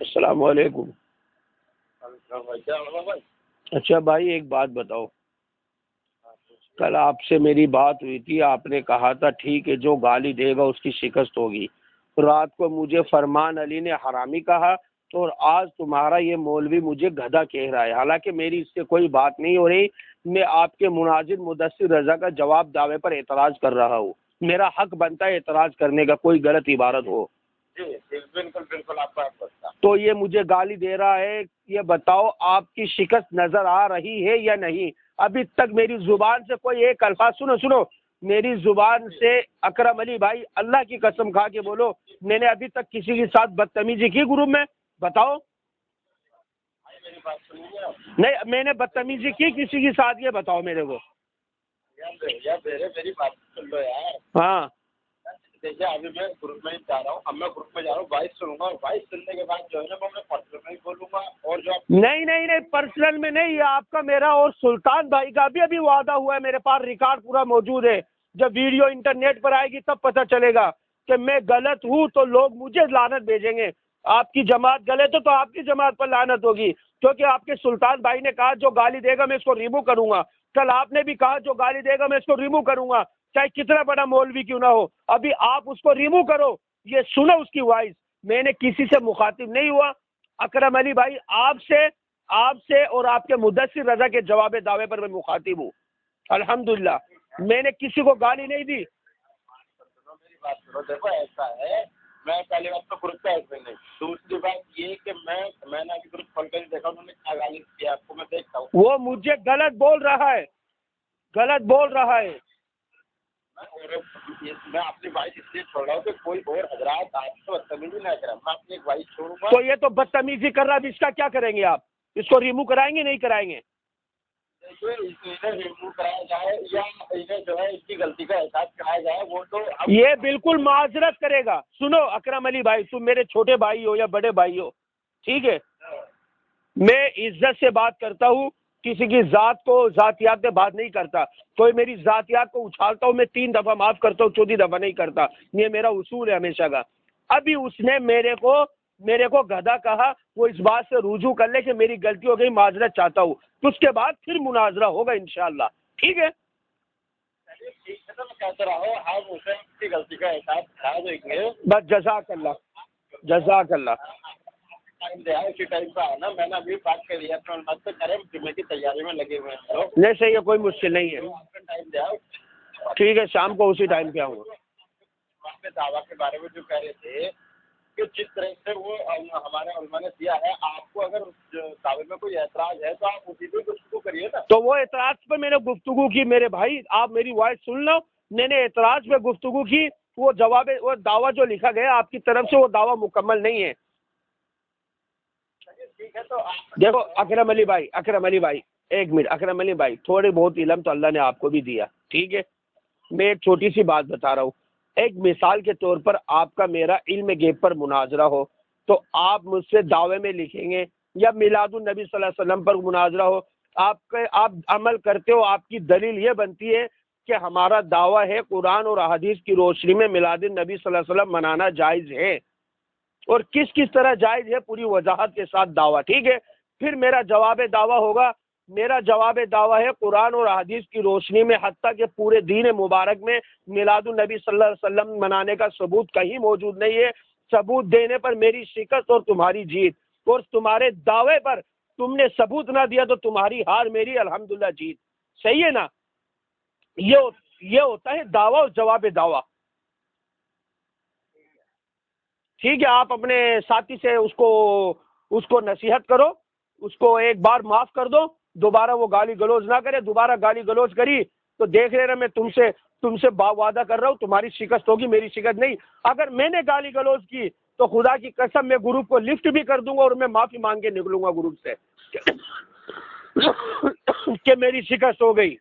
السلام علیکم۔ اچھا بھائی ایک بات بتاؤ، کل آپ سے میری بات ہوئی تھی، آپ نے کہا تھا ٹھیک ہے جو گالی دے گا اس کی شکست ہوگی۔ رات کو مجھے فرمان علی نے حرامی کہا، تو اور آج تمہارا یہ مولوی مجھے گدھا کہہ رہا ہے، حالانکہ میری اس سے کوئی بات نہیں ہو رہی۔ میں آپ کے مناظر مدثر رضا کا جواب دعوے پر اعتراض کر رہا ہوں، میرا حق بنتا ہے اعتراض کرنے کا، کوئی غلط عبارت ہو۔ جی بالکل بالکل آپ کا حق بنتا۔ تو یہ مجھے گالی دے رہا ہے، یہ بتاؤ آپ کی شکست نظر آ رہی ہے یا نہیں؟ ابھی تک میری زبان سے کوئی ایک الفاظ، سنو میری زبان سے، اکرم علی بھائی اللہ کی قسم کھا کے بولو، میں نے ابھی تک کسی کے ساتھ بدتمیزی کی گروپ میں؟ بتاؤ۔ میری بات سنیے آپ۔ نہیں میں نے بدتمیزی کی کسی کے ساتھ، یہ بتاؤ میرے کو۔ یار میری بات سن لو یار۔ ہاں دیکھیے ابھی میں گروپ میں ہی جا رہا ہوں، اب میں گروپ میں جا رہا ہوں، وائس سنوں گا، اور وائس سننے کے بعد جو ہے نا میں پرسنل میں ہی بولوں گا، اور جو نہیں پرسنل میں نہیں، آپ کا میرا اور سلطان بھائی کا ابھی وعدہ ہوا ہے، میرے پاس ریکارڈ پورا موجود ہے۔ جب ویڈیو انٹرنیٹ پر آئے گی تب پتہ چلے گا کہ میں غلط ہوں تو لوگ مجھے لعنت بھیجیں گے۔ آپ کی جماعت غلط ہے تو آپ کی جماعت پر لعنت ہوگی، کیونکہ آپ کے سلطان بھائی نے کہا جو گالی دے گا میں اس کو ریمو کروں گا۔ کل آپ نے بھی کہا جو گالی دے گا میں اس کو ریمو کروں گا، چاہے کتنا بڑا مولوی کیوں نہ ہو۔ ابھی آپ اس کو ریمو کرو، یہ سنو اس کی وائس۔ میں نے کسی سے مخاطب نہیں ہوا، اکرم علی بھائی آپ سے اور آپ کے مدثر رضا کے جواب دعوے پر میں مخاطب ہوں۔ الحمدللہ میں نے کسی کو گالی نہیں دی۔ میری بات سنو، دیکھو ایسا ہے، میں پہلی بات تو گروپ کا ایڈمن نہیں، دوسری بات یہ کہ میں نے ابھی گروپ کھول کر دیکھا انہوں نے کیا گالی کیا آپ کو، میں دیکھتا ہوں وہ مجھے غلط بول رہا ہے۔ میں اپنی وائس اس لیے چھوڑ رہا ہوں کہ کوئی اور حضرات آپ کو بدتمیزی نہ کریں، میں اپنی ایک وائس چھوڑوں گا۔ تو یہ تو بدتمیزی کر رہا ہے، اب اس کا کیا کریں گے آپ؟ اس کو ریمو کرائیں گے نہیں کرائیں گے؟ انہیں ریموو کرایا جائے یا انہیں جو ہے اس کی غلطی کا احساس کرایا جائے، وہ تو یہ بالکل معذرت کرے گا۔ سنو اکرم علی بھائی، تم میرے چھوٹے بھائی ہو یا بڑے بھائی ہو، ٹھیک ہے، میں عزت سے بات کرتا ہوں، کسی کی ذات کو ذاتیات میں بات نہیں کرتا۔ کوئی میری ذاتیات کو اچھالتا ہوں میں 3 دفعہ معاف کرتا ہوں، 4تھی دفعہ نہیں کرتا، یہ میرا اصول ہے ہمیشہ کا۔ ابھی اس نے میرے کو گدھا کہا، وہ اس بات سے رجوع کر لے کہ میری غلطی ہو گئی، معذرت چاہتا ہوں، تو اس کے بعد پھر مناظرہ ہوگا انشاءاللہ، ٹھیک ہے؟ ٹھیک ہے تو میں کہتا رہا ہوں، ہم اسے اس کی غلطی کا احساس کرا دیں گے۔ بس جزاک اللہ۔ ٹائم دیا اسی ٹائم پہ آنا، میں نے ابھی بات کری ہے اپنے علماء سے، کریں جمعے کی تیاری میں لگے ہوئے ہیں لوگ، نہیں صحیح ہے، کوئی مشکل نہیں ہے، ٹائم دیا ٹھیک ہے، شام کو اسی ٹائم پہ آؤں گا۔ وہاں پہ دعویٰ کے بارے میں جو کہہ رہے تھے کہ جس طرح سے وہ ہمارے علماء نے دیا ہے، آپ کو اگر اس دعوے میں کوئی اعتراض ہے تو آپ اسی پہ گفتگو کریے نا۔ تو وہ اعتراض پہ میں نے گفتگو کی میرے بھائی، آپ میری وائس سن لو، میں نے اعتراض پہ گفتگو کی، وہ دعویٰ جو لکھا گیا آپ کی طرف سے وہ دعویٰ مکمل نہیں ہے۔ ٹھیک ہے تو دیکھو اکرم علی بھائی ایک منٹ، اکرم علی بھائی تھوڑے بہت علم تو اللہ نے آپ کو بھی دیا، ٹھیک ہے، میں ایک چھوٹی سی بات بتا رہا ہوں۔ ایک مثال کے طور پر آپ کا میرا علم غیب پر مناظرہ ہو تو آپ مجھ سے دعوے میں لکھیں گے، یا میلاد النبی صلی اللہ علیہ وسلم پر مناظرہ ہو، آپ عمل کرتے ہو، آپ کی دلیل یہ بنتی ہے کہ ہمارا دعویٰ ہے قرآن اور احادیث کی روشنی میں میلاد النبی صلی اللہ علیہ وسلم منانا جائز ہے، اور کس طرح جائز ہے پوری وضاحت کے ساتھ دعویٰ، ٹھیک ہے۔ پھر میرا جواب دعویٰ ہوگا، میرا جواب دعویٰ ہے قرآن اور حدیث کی روشنی میں، حتیٰ کہ پورے دین مبارک میں میلاد النبی صلی اللہ علیہ وسلم منانے کا ثبوت کہیں موجود نہیں ہے۔ ثبوت دینے پر میری شکست اور تمہاری جیت، اور تمہارے دعوے پر تم نے ثبوت نہ دیا تو تمہاری ہار، میری الحمدللہ جیت، صحیح ہے نا؟ یہ ہوتا ہے دعویٰ اور جواب دعویٰ، ٹھیک ہے۔ آپ اپنے ساتھی سے اس کو نصیحت کرو، اس کو ایک بار معاف کر دو، دوبارہ وہ گالی گلوچ نہ کرے، دوبارہ گالی گلوچ کری تو دیکھ لینا، میں تم سے وعدہ کر رہا ہوں تمہاری شکست ہوگی، میری شکست نہیں۔ اگر میں نے گالی گلوچ کی تو خدا کی قسم میں گروپ کو لفٹ بھی کر دوں گا، اور میں معافی مانگ کے نکلوں گا گروپ سے کہ میری شکست ہو گئی۔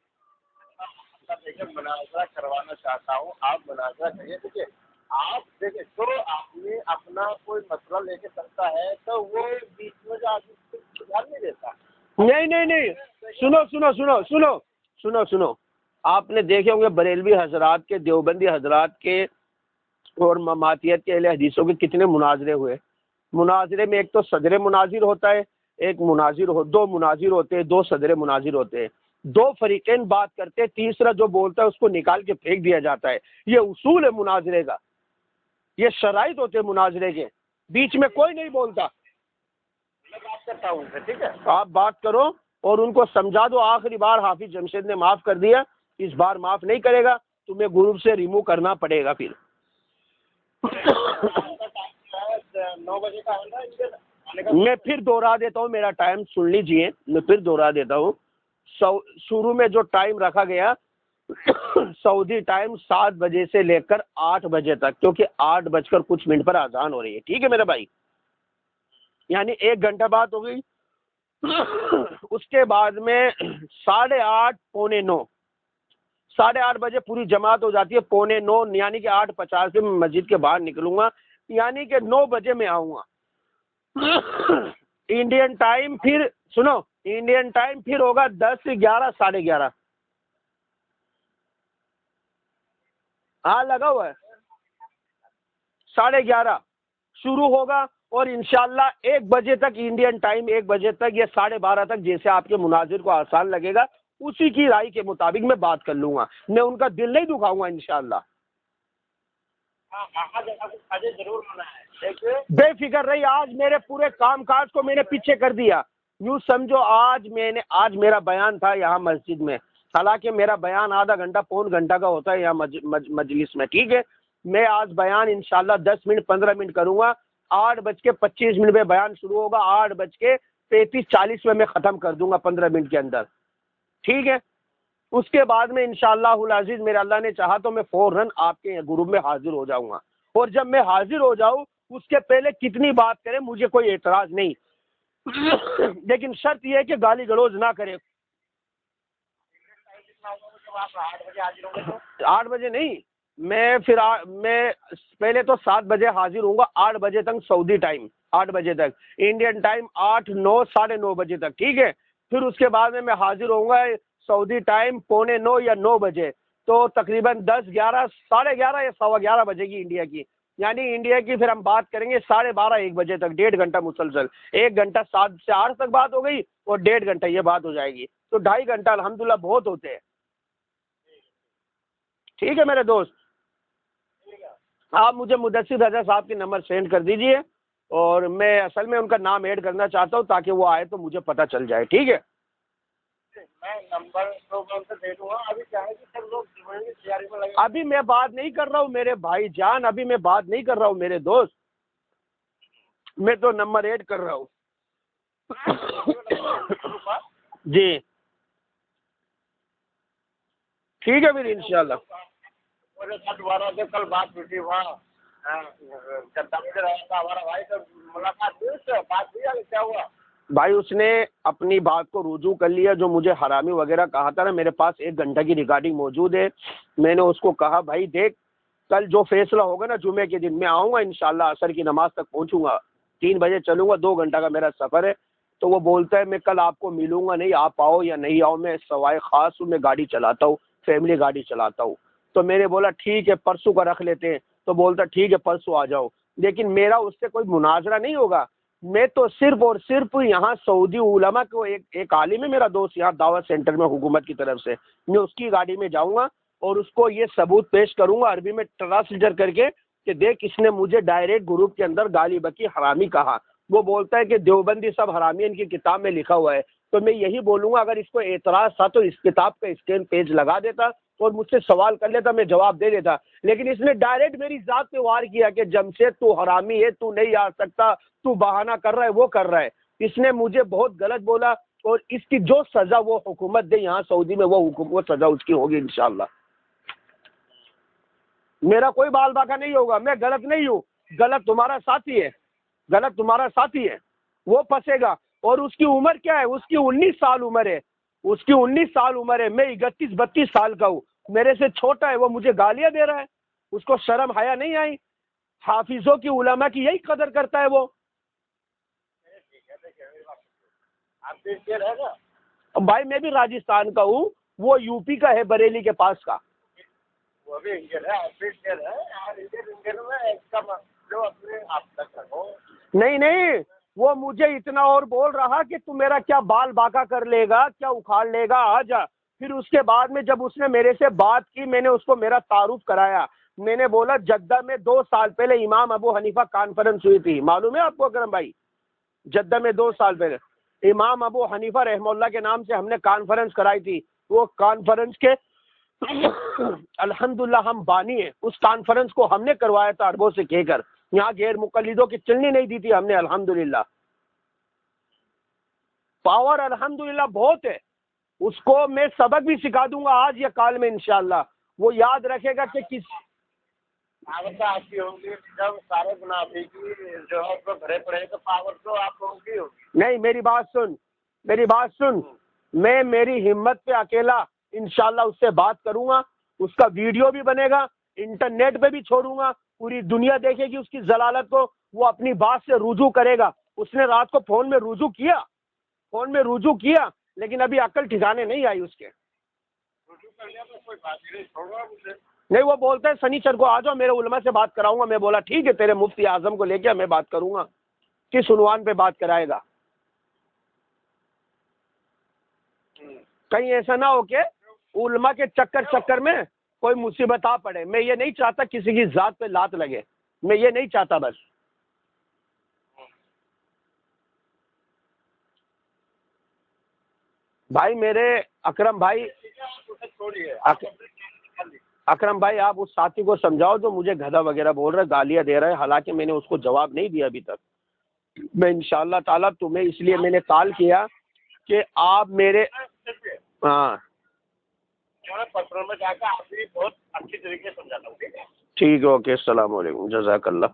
دیکھیے مناظرہ کروانا چاہتا ہوں، آپ مناظرہ کریے، دیکھیے آپ دیکھیں تو آپ نے اپنا کوئی مسئلہ لے کے چلتا ہے تو وہ بیچ میں جو آدمی دھیان نہیں دیتا۔ نہیں، سنو، آپ نے دیکھے ہوں گے بریلوی حضرات کے، دیوبندی حضرات کے اور مماتیت کے اہل حدیثوں کے کتنے مناظرے ہوئے، مناظرے میں ایک تو صدر مناظر ہوتا ہے، ایک مناظر دو مناظر ہوتے ہیں، دو صدر مناظر ہوتے ہیں، دو فریقین بات کرتے ہیں، تیسرا جو بولتا ہے اس کو نکال کے پھینک دیا جاتا ہے۔ یہ اصول ہے مناظرے کا، یہ شرائط ہوتے ہیں مناظرے کے، بیچ میں کوئی نہیں بولتا۔ میں بات کرتا ہوں ان سے، ٹھیک ہے؟ آپ بات کرو اور ان کو سمجھا دو، آخری بار حافظ جمشید نے معاف کر دیا، اس بار معاف نہیں کرے گا، تمہیں گروپ سے ریموو کرنا پڑے گا۔ پھر 9 بجے کا ہے نا ان کے آنے کا؟ میں پھر دوہرا دیتا ہوں، میرا ٹائم سن لیجئے، میں پھر دوہرا دیتا ہوں۔ شروع میں جو ٹائم رکھا گیا سعودی ٹائم 7 بجے سے لے کر 8 بجے تک، کیونکہ 8 بج کر کچھ منٹ پر اذان ہو رہی ہے، ٹھیک ہے میرے بھائی؟ یعنی 1 گھنٹہ بات ہو گئی۔ اس کے بعد میں 8:30 پونے 9، 8:30 بجے پوری جماعت ہو جاتی ہے، پونے 9 یعنی کہ 8:50 میں مسجد کے باہر نکلوں گا، یعنی کہ 9 بجے میں آؤں گا۔ انڈین ٹائم پھر سنو، انڈین ٹائم پھر ہوگا 10 سے 11، 11:30۔ ہاں لگا ہوا ہے، 11:30 شروع ہوگا، اور انشاءاللہ 1 بجے تک انڈین ٹائم، 1 بجے تک یا 12:30 تک، جیسے آپ کے مناظر کو آسان لگے گا اسی کی رائے کے مطابق میں بات کر لوں گا، میں ان کا دل نہیں دکھاؤں گا انشاءاللہ۔ آج ضرور ہونا ہے، دیکھیے بے فکر رہی، آج میرے پورے کام کاج کو میں نے پیچھے کر دیا، یوں سمجھو آج میرا بیان تھا یہاں مسجد میں، حالانکہ میرا بیان آدھا گھنٹہ پون گھنٹہ کا ہوتا ہے یہاں مجلس میں، ٹھیک ہے؟ میں آج بیان انشاءاللہ 10 منٹ 15 منٹ کروں گا، 8:25 میں بیان شروع ہوگا، 8:35 40 میں ختم کر دوں گا 15 منٹ کے اندر، ٹھیک ہے؟ اس کے بعد میں انشاءاللہ العزیز میرے اللہ نے چاہا تو میں فوراً آپ کے گروپ میں حاضر ہو جاؤں گا، اور جب میں حاضر ہو جاؤں اس کے پہلے کتنی بات کرے مجھے کوئی اعتراض نہیں، لیکن شرط یہ ہے کہ گالی گلوز نہ کرے۔ آپ 8 بجے حاضر ہوں گے تو 8 بجے نہیں، میں پہلے تو 7 بجے حاضر ہوں گا، 8 بجے تک سعودی ٹائم، 8 بجے تک انڈین ٹائم، 8 9 9:30 بجے تک، ٹھیک ہے؟ پھر اس کے بعد میں حاضر ہوں گا سعودی ٹائم پونے 9 یا 9 بجے، تو تقریباً 10 11 11:30 یا 11:15 بجے کی انڈیا کی، یعنی انڈیا کی پھر ہم بات کریں گے 12:30 1 بجے تک، 1.5 گھنٹہ مسلسل، 1 گھنٹہ 7 سے 8 تک بات ہو گئی، اور 1.5 گھنٹہ یہ بات ہو جائے گی، تو 2.5 گھنٹہ الحمدللہ بہت ہوتے ہیں، ٹھیک ہے میرے دوست؟ آپ مجھے مدثر رضا صاحب کے نمبر سینڈ کر دیجئے، اور میں اصل میں ان کا نام ایڈ کرنا چاہتا ہوں تاکہ وہ آئے تو مجھے پتہ چل جائے، ٹھیک ہے؟ میں نمبر تو میں ان سے دے دوں گا، ابھی کیا ہے کہ سب لوگ تیاری میں لگے۔ ابھی میں بات نہیں کر رہا ہوں میرے بھائی جان، ابھی میں بات نہیں کر رہا ہوں میرے دوست، میں تو نمبر ایڈ کر رہا ہوں۔ جی ٹھیک ہے پھر انشاءاللہ۔ میرے ساتھ دوبارہ سے کل بات ہوئی تھی وہاں چندہ میں رہا تھا ہمارا بھائی، تو ملاقات ہوئی اس سے، بات ہوئی ہے، کیا ہوا؟ بھائی اس نے اپنی بات کو رجوع کر لیا، جو مجھے حرامی وغیرہ کہا تھا نا، میرے پاس 1 گھنٹہ کی ریکارڈنگ موجود ہے، میں نے اس کو کہا بھائی دیکھ کل جو فیصلہ ہوگا نا جمعے کے دن میں آؤں گا انشاءاللہ، عصر کی نماز تک پہنچوں گا، 3 بجے چلوں گا، 2 گھنٹہ کا میرا سفر ہے، تو وہ بولتا ہے میں کل آپ کو ملوں گا نہیں، آپ آؤ یا نہیں آؤ، میں سوائے خاص ہوں، میں گاڑی چلاتا ہوں، فیملی گاڑی چلاتا ہوں، تو میں نے بولا ٹھیک ہے پرسوں کا رکھ لیتے ہیں، تو بولتا ٹھیک ہے پرسوں آ جاؤ، لیکن میرا اس سے کوئی مناظرہ نہیں ہوگا، میں تو صرف اور صرف یہاں سعودی علماء کو، ایک عالم ہے میرا دوست یہاں دعوت سینٹر میں حکومت کی طرف سے، میں اس کی گاڑی میں جاؤں گا اور اس کو یہ ثبوت پیش کروں گا عربی میں ٹرانسلیٹر کر کے کہ دیکھ اس نے مجھے ڈائریکٹ گروپ کے اندر گالی بکی حرامی کہا، وہ بولتا ہے کہ دیوبندی سب حرامی، ان کی کتاب میں لکھا ہوا ہے، تو میں یہی بولوں گا اگر اس کو اعتراض تھا تو اس کتاب کا اسکین پیج لگا دیتا اور مجھ سے سوال کر لیتا، میں جواب دے دیتا، لیکن اس نے ڈائریکٹ میری ذات پہ وار کیا کہ جمشید تو حرامی ہے، تو نہیں آ سکتا، تو بہانہ کر رہا ہے، وہ کر رہا ہے، اس نے مجھے بہت غلط بولا، اور اس کی جو سزا وہ حکومت دے یہاں سعودی میں وہ سزا اس کی ہوگی انشاءاللہ۔ میرا کوئی بال باقا نہیں ہوگا، میں غلط نہیں ہوں، غلط تمہارا ساتھی ہے، غلط تمہارا ساتھی ہے، وہ پھنسے گا، اور اس کی عمر کیا ہے؟ اس کی 19 سال عمر ہے، اس کی 19 سال عمر ہے، میں 31 32 سال کا ہوں، میرے سے چھوٹا ہے، وہ مجھے گالیاں دے رہا ہے، اس کو شرم حیا نہیں آئی؟ حافظوں کی علماء کی یہی قدر کرتا ہے وہ۔ آپ بھی کیا رہے گا؟ بھائی میں بھی راجستھان کا ہوں، وہ یو پی کا ہے، بریلی کے پاس کا۔ وہ بھی انڈین ہے، آپ بھی انڈین ہے، اور انڈین میں ایک کم جو اپنے آپ تک رکھو، نہیں نہیں، وہ مجھے اتنا اور بول رہا کہ تو میرا کیا بال باقا کر لے گا، کیا اکھاڑ لے گا، آ جا۔ پھر اس کے بعد میں جب اس نے میرے سے بات کی، میں نے اس کو میرا تعارف کرایا، میں نے بولا جدہ میں 2 سال پہلے امام ابو حنیفہ کانفرنس ہوئی تھی، معلوم ہے آپ کو اکرم بھائی؟ جدہ میں 2 سال پہلے امام ابو حنیفہ رحمہ اللہ کے نام سے ہم نے کانفرنس کرائی تھی، وہ کانفرنس کے الحمدللہ ہم بانی ہیں، اس کانفرنس کو ہم نے کروایا تھا عربوں سے کہہ کر، یہاں غیر مقلدوں کی چلنی نہیں دی تھی ہم نے، الحمدللہ پاور الحمدللہ بہت ہے، اس کو میں سبق بھی سکھا دوں گا آج یا کال میں انشاءاللہ، وہ یاد رکھے گا کہ کس پاور تو آپ کی ہوگی، جب سارے منافی کی جو ہے اس کو بھرے پڑے تو پاور تو آپ کو کی ہوگی۔ نہیں، میری بات سن، میں میری ہمت پہ اکیلا انشاءاللہ اس سے بات کروں گا، اس کا ویڈیو بھی بنے گا، انٹرنیٹ پہ بھی چھوڑوں گا، پوری دنیا دیکھے گی اس کی ضلالت کو، وہ اپنی بات سے رجوع کرے گا۔ اس نے رات کو فون میں رجوع کیا لیکن ابھی عقل ٹھکانے نہیں آئی اس کے۔ رجوع کر لیا تو کوئی بات نہیں، چھوڑو مجھے۔ نہیں، وہ بولتے ہیں سنیچر کو آ جاؤ، میرے علماء سے بات کراؤں گا، میں بولا ٹھیک ہے، تیرے مفتی اعظم کو لے کے میں بات کروں گا، کس عنوان پہ بات کرائے گا؟ کہیں ایسا نہ ہو کہ علماء کے چکر میں کوئی مصیبت آ پڑے، میں یہ نہیں چاہتا کسی کی ذات پہ لات لگے، میں یہ نہیں چاہتا بس۔ بھائی میرے اکرم بھائی، اکرم بھائی آپ اس ساتھی کو سمجھاؤ جو مجھے گدھا وغیرہ بول رہا ہے، گالیاں دے رہا ہے، حالانکہ میں نے اس کو جواب نہیں دیا ابھی تک۔ میں انشاءاللہ تعالیٰ تمہیں اس لیے میں نے کال کیا کہ آپ میرے ہاں پتھروں میں جا کر آپ بھی بہت اچھی طریقے سے سمجھاتا ہوں، ٹھیک ہے؟ ٹھیک ہے، اوکے، السلام علیکم، جزاک اللہ۔